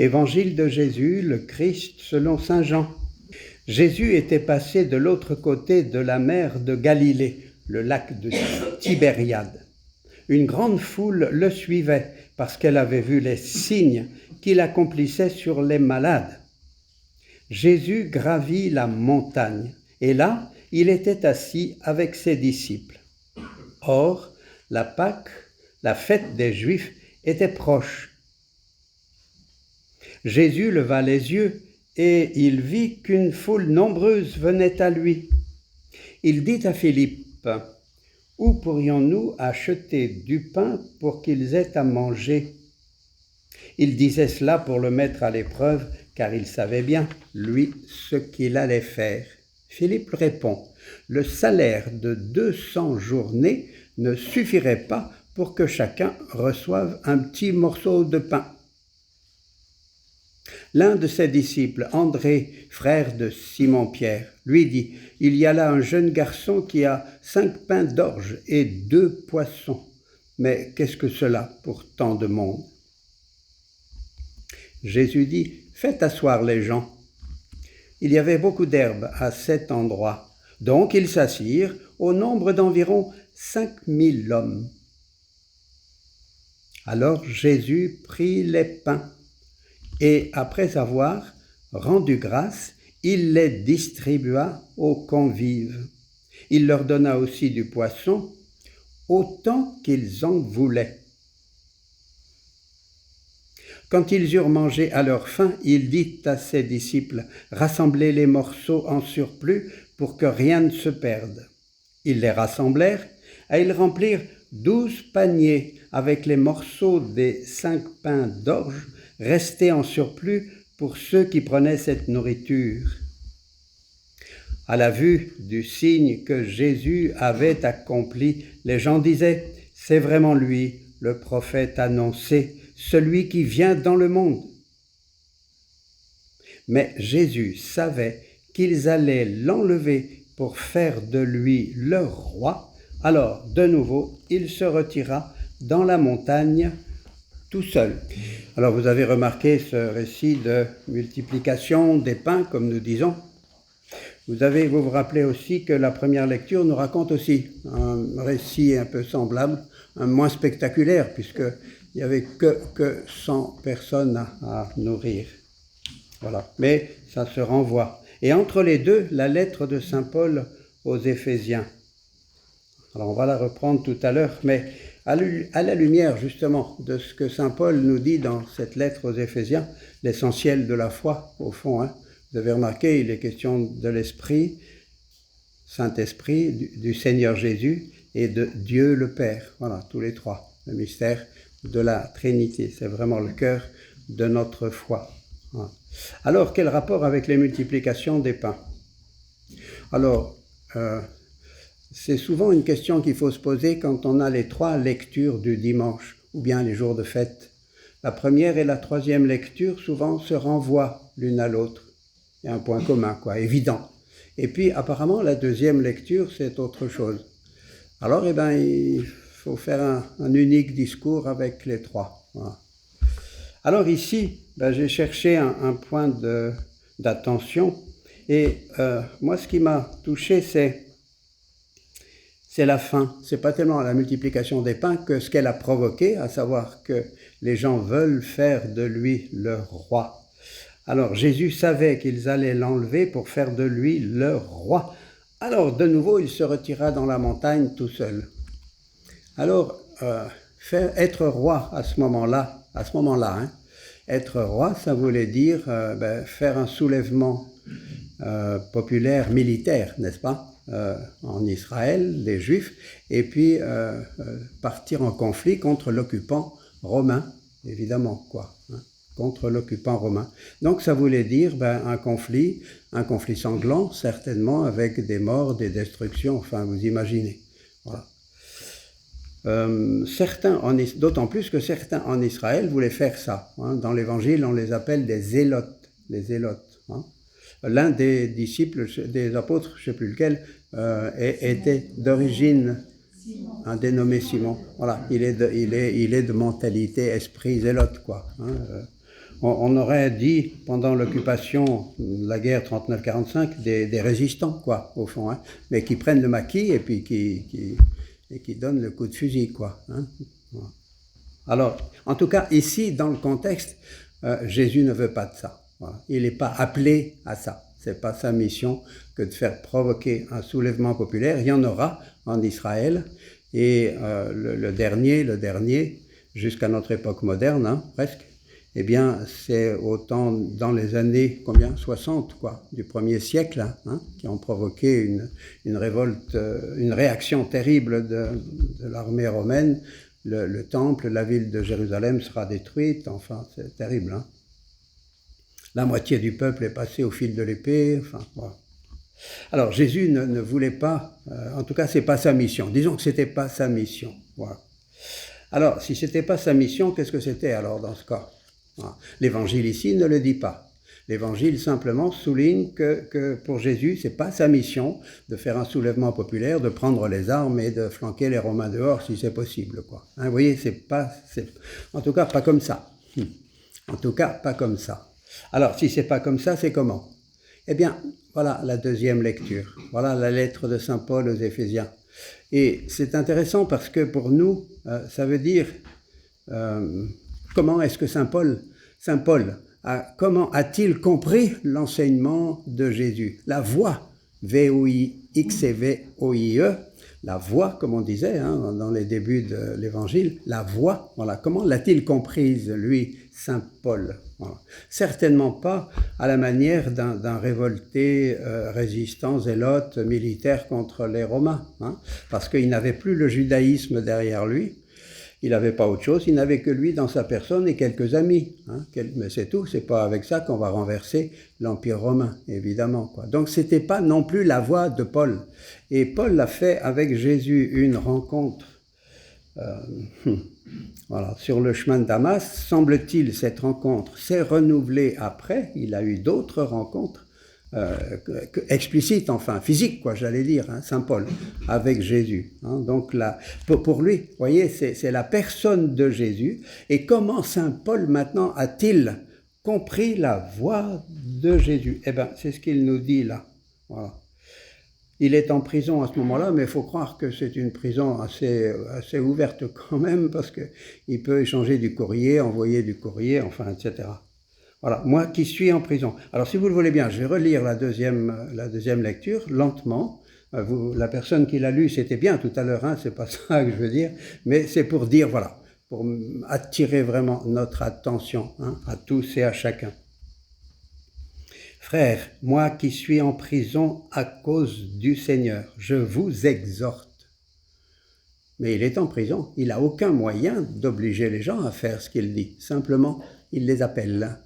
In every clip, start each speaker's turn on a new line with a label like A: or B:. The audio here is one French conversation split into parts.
A: Évangile de Jésus, le Christ selon saint Jean. Jésus était passé de l'autre côté de la mer de Galilée, le lac de Tibériade. Une grande foule le suivait parce qu'elle avait vu les signes qu'il accomplissait sur les malades. Jésus gravit la montagne et là, il était assis avec ses disciples. Or, la Pâque, la fête des Juifs, était proche. Jésus leva les yeux et il vit qu'une foule nombreuse venait à lui. Il dit à Philippe, « Où pourrions-nous acheter du pain pour qu'ils aient à manger ?» Il disait cela pour le mettre à l'épreuve, car il savait bien, lui, ce qu'il allait faire. Philippe répond, « Le salaire de 200 journées ne suffirait pas pour que chacun reçoive un petit morceau de pain. » L'un de ses disciples, André, frère de Simon-Pierre, lui dit, « Il y a là un jeune garçon qui a 5 pains d'orge et 2 poissons. Mais qu'est-ce que cela pour tant de monde ?» Jésus dit, « Faites asseoir les gens. » Il y avait beaucoup d'herbe à cet endroit, donc ils s'assirent au nombre d'environ 5000 hommes. Alors Jésus prit les pains et après avoir rendu grâce, il les distribua aux convives. Il leur donna aussi du poisson, autant qu'ils en voulaient. Quand ils eurent mangé à leur faim, il dit à ses disciples, « Rassemblez les morceaux en surplus pour que rien ne se perde. » Ils les rassemblèrent et ils remplirent 12 paniers avec les morceaux des 5 pains d'orge restés en surplus pour ceux qui prenaient cette nourriture. À la vue du signe que Jésus avait accompli, les gens disaient, « C'est vraiment lui, le prophète annoncé, celui qui vient dans le monde. » Mais Jésus savait qu'ils allaient l'enlever pour faire de lui leur roi. Alors, de nouveau, il se retira dans la montagne tout seul. Alors, vous avez remarqué ce récit de multiplication des pains, comme nous disons. Vous vous rappelez aussi que la première lecture nous raconte aussi un récit un peu semblable, un moins spectaculaire, puisqu'il n'y avait que 100 personnes à nourrir. Voilà. Mais ça se renvoie. Et entre les deux, la lettre de saint Paul aux Éphésiens. Alors on va la reprendre tout à l'heure, mais à la lumière justement de ce que saint Paul nous dit dans cette lettre aux Éphésiens, l'essentiel de la foi au fond. Vous avez remarqué, il est question de l'Esprit, Saint-Esprit, du Seigneur Jésus et de Dieu le Père. Voilà, tous les trois, le mystère de la Trinité. C'est vraiment le cœur de notre foi. Voilà. Alors, quel rapport avec les multiplications des pains? Alors, c'est souvent une question qu'il faut se poser quand on a les 3 lectures du dimanche, ou bien les jours de fête. La première et la troisième lecture, souvent, se renvoient l'une à l'autre. Il y a un point commun, évident. Et puis, apparemment, la deuxième lecture, c'est autre chose. Alors, il faut faire un unique discours avec les 3. Voilà. Alors ici, j'ai cherché un point d'attention. Et moi, ce qui m'a touché, c'est la fin. C'est pas tellement la multiplication des pains que ce qu'elle a provoqué, à savoir que les gens veulent faire de lui leur roi. Alors Jésus savait qu'ils allaient l'enlever pour faire de lui leur roi. Alors de nouveau, il se retira dans la montagne tout seul. Alors, être roi à ce moment-là, être roi, ça voulait dire faire un soulèvement populaire, militaire, n'est-ce pas, en Israël, des Juifs, et puis partir en conflit contre l'occupant romain, évidemment, contre l'occupant romain. Donc ça voulait dire un conflit sanglant, certainement, avec des morts, des destructions, enfin vous imaginez. Voilà. D'autant plus que certains en Israël voulaient faire ça. Dans l'Évangile, on les appelle des zélotes. Les zélotes. L'un des disciples, des apôtres, je ne sais plus lequel, était d'origine, un dénommé Simon. Voilà, il est de mentalité, esprit zélote, on aurait dit pendant l'occupation, la guerre 39-45, des résistants, quoi, au fond, hein, mais qui prennent le maquis et puis qui donnent le coup de fusil, quoi. Hein. Voilà. Alors, en tout cas, ici, dans le contexte, Jésus ne veut pas de ça. Voilà. Il n'est pas appelé à ça. C'est pas sa mission que de faire provoquer un soulèvement populaire. Il y en aura en Israël. Et le dernier, jusqu'à notre époque moderne, hein, presque, eh bien, c'est autant dans les années, 60, quoi, du 1er siècle, hein, qui ont provoqué une révolte, une réaction terrible de l'armée romaine. Le temple, la ville de Jérusalem sera détruite, enfin, c'est terrible, hein. La moitié du peuple est passé au fil de l'épée, enfin, voilà. Alors, Jésus ne voulait pas, en tout cas, c'est pas sa mission. Disons que c'était pas sa mission, voilà. Alors, si c'était pas sa mission, qu'est-ce que c'était alors dans ce cas? Voilà. L'évangile ici ne le dit pas. L'évangile simplement souligne que pour Jésus, c'est pas sa mission de faire un soulèvement populaire, de prendre les armes et de flanquer les Romains dehors si c'est possible, quoi. Hein, vous voyez, en tout cas pas comme ça. En tout cas pas comme ça. Alors, si c'est pas comme ça, c'est comment? Eh bien, voilà la deuxième lecture. Voilà la lettre de Saint Paul aux Éphésiens. Et c'est intéressant parce que pour nous, ça veut dire comment est-ce que Saint Paul, comment a-t-il compris l'enseignement de Jésus? La voix, V-O-I-X-E-V-O-I-E, la voix, comme on disait hein, dans les débuts de l'Évangile, la voix, voilà, comment l'a-t-il comprise, lui, Saint Paul? Voilà. Certainement pas à la manière d'un révolté résistant, zélote, militaire contre les Romains, hein, parce qu'il n'avait plus le judaïsme derrière lui. Il n'avait pas autre chose, il n'avait que lui dans sa personne et quelques amis. Hein, mais c'est tout, c'est pas avec ça qu'on va renverser l'Empire romain, évidemment, quoi. Donc c'était pas non plus la voix de Paul. Et Paul a fait avec Jésus une rencontre voilà, sur le chemin de Damas. Semble-t-il, cette rencontre s'est renouvelée après. Il a eu d'autres rencontres explicite, enfin physique, quoi, j'allais dire, hein, Saint Paul, avec Jésus. Hein, donc là, pour lui, vous voyez, c'est la personne de Jésus. Et comment Saint Paul maintenant a-t-il compris la voix de Jésus? Eh bien, c'est ce qu'il nous dit là. Voilà. Il est en prison à ce moment-là, mais il faut croire que c'est une prison assez ouverte quand même, parce qu'il peut échanger du courrier, envoyer du courrier, enfin, etc. Voilà, moi qui suis en prison. Alors, si vous le voulez bien, je vais relire la deuxième lecture, lentement. La personne qui l'a lu, c'était bien tout à l'heure, hein, c'est pas ça que je veux dire, mais c'est pour dire, voilà, pour attirer vraiment notre attention, hein, à tous et à chacun. Frères, moi qui suis en prison à cause du Seigneur, je vous exhorte. Mais il est en prison, il n'a aucun moyen d'obliger les gens à faire ce qu'il dit. Simplement, il les appelle.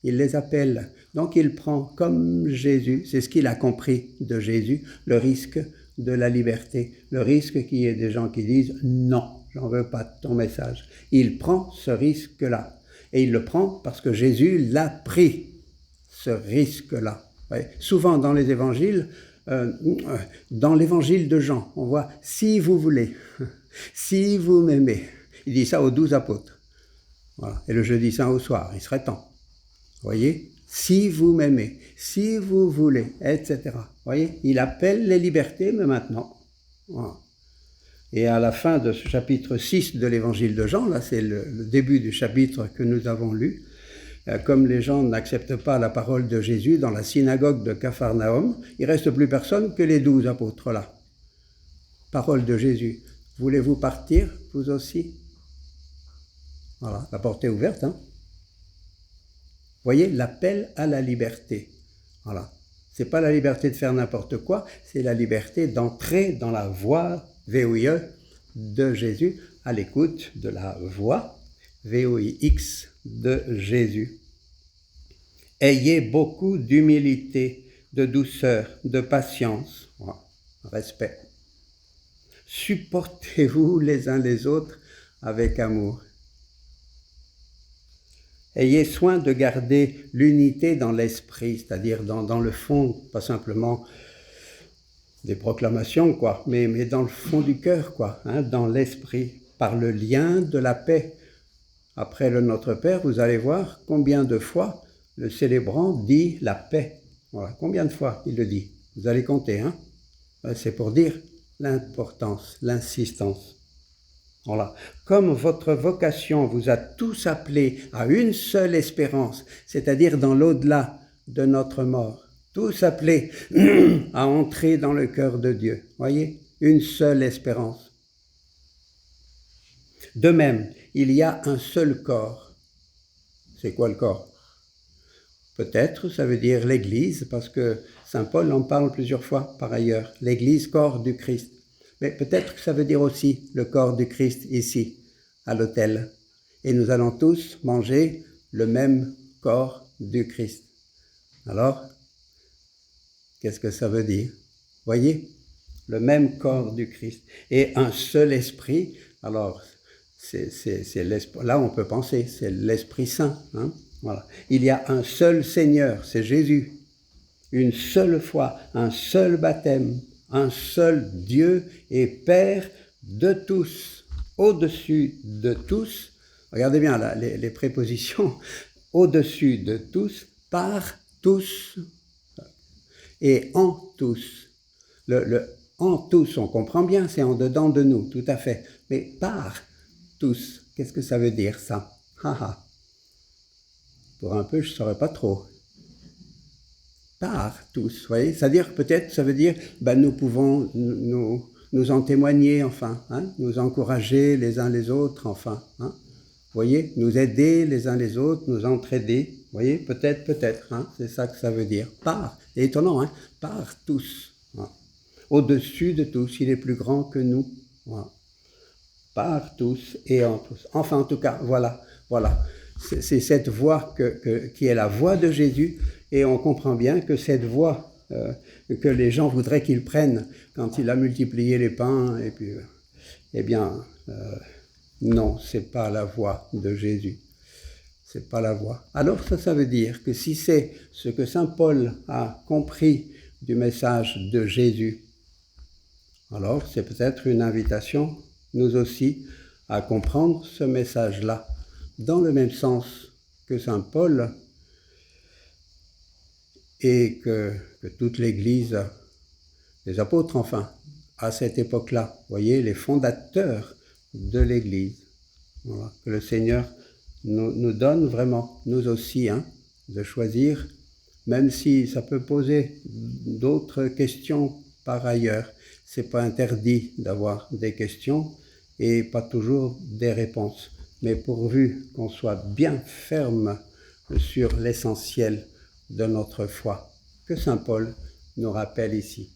A: Il les appelle. Donc il prend comme Jésus, c'est ce qu'il a compris de Jésus, le risque de la liberté, le risque qu'il y ait des gens qui disent « Non, j'en veux pas de ton message ». Il prend ce risque-là. Et il le prend parce que Jésus l'a pris, ce risque-là. Ouais. Souvent dans les évangiles, dans l'évangile de Jean, on voit « Si vous voulez, si vous m'aimez ». Il dit ça aux 12 apôtres. Voilà. Et le jeudi saint au soir, il serait temps. Voyez, si vous m'aimez, si vous voulez, etc. Voyez, il appelle les libertés, mais maintenant. Voilà. Et à la fin de ce chapitre 6 de l'évangile de Jean, là c'est le début du chapitre que nous avons lu, comme les gens n'acceptent pas la parole de Jésus dans la synagogue de Capharnaüm, il ne reste plus personne que les 12 apôtres là. Parole de Jésus. Voulez-vous partir, vous aussi? Voilà, la porte est ouverte, hein. Voyez, l'appel à la liberté. Voilà. C'est pas la liberté de faire n'importe quoi, c'est la liberté d'entrer dans la voie, V-O-I-E, de Jésus, à l'écoute de la voix, V-O-I-X, de Jésus. Ayez beaucoup d'humilité, de douceur, de patience, voilà, respect. Supportez-vous les uns les autres avec amour. Ayez soin de garder l'unité dans l'esprit, c'est-à-dire dans le fond, pas simplement des proclamations, quoi, mais dans le fond du cœur, quoi, hein, dans l'esprit, par le lien de la paix. après le Notre Père, vous allez voir combien de fois le célébrant dit la paix. Voilà, combien de fois il le dit. Vous allez compter, hein? C'est pour dire l'importance, l'insistance. Voilà. Comme votre vocation vous a tous appelés à une seule espérance, c'est-à-dire dans l'au-delà de notre mort, tous appelés à entrer dans le cœur de Dieu. Voyez, une seule espérance. De même, il y a un seul corps. C'est quoi le corps? Peut-être, ça veut dire l'Église, parce que saint Paul en parle plusieurs fois par ailleurs. L'Église, corps du Christ. Mais peut-être que ça veut dire aussi le corps du Christ ici, à l'autel. Et nous allons tous manger le même corps du Christ. Alors, qu'est-ce que ça veut dire? Voyez, le même corps du Christ. Et un seul esprit. Alors, là on peut penser, c'est l'Esprit Saint. Hein? Voilà. Il y a un seul Seigneur, c'est Jésus. Une seule foi, un seul baptême, un seul Dieu et Père de tous, au-dessus de tous. Regardez bien là, les prépositions, au-dessus de tous, par tous et en tous. Le en tous, on comprend bien, c'est en dedans de nous, tout à fait. Mais par tous, qu'est-ce que ça veut dire ça? Pour un peu, je ne saurais pas trop. Par tous, vous voyez, c'est-à-dire peut-être, ça veut dire, nous pouvons nous en témoigner, enfin, hein, nous encourager les uns les autres, enfin, hein, vous voyez, nous aider les uns les autres, nous entraider, vous voyez, peut-être, hein, c'est ça que ça veut dire, par, c'est étonnant, hein, par tous, hein, au-dessus de tous, il est plus grand que nous, voilà. Par tous et en tous, enfin, en tout cas, voilà, c'est cette voie qui est la voie de Jésus. Et on comprend bien que cette voie que les gens voudraient qu'ils prennent quand il a multiplié les pains, et puis, non, c'est pas la voie de Jésus. C'est pas la voie. Alors ça veut dire que si c'est ce que saint Paul a compris du message de Jésus, alors c'est peut-être une invitation, nous aussi, à comprendre ce message-là, dans le même sens que saint Paul, et que toute l'Église, les apôtres enfin, à cette époque-là, voyez, les fondateurs de l'Église, voilà, que le Seigneur nous donne vraiment, nous aussi, hein, de choisir, même si ça peut poser d'autres questions par ailleurs. C'est pas interdit d'avoir des questions et pas toujours des réponses, mais pourvu qu'on soit bien ferme sur l'essentiel de notre foi, que saint Paul nous rappelle ici.